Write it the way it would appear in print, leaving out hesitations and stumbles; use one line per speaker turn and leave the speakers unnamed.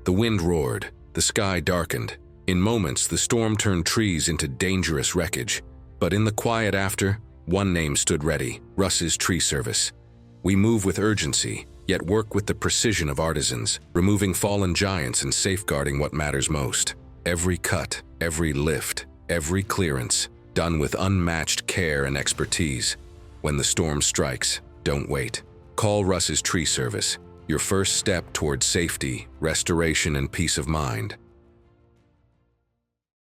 The wind roared, the sky darkened. In moments, the storm turned trees into dangerous wreckage. But in the quiet after, one name stood ready: Russ's Tree Service. We move with urgency, yet work with the precision of artisans, removing fallen giants and safeguarding what matters most. Every cut, every lift, every clearance, done with unmatched care and expertise. When the storm strikes, don't wait. Call Russ's Tree Service, your first step toward safety, restoration, and peace of mind.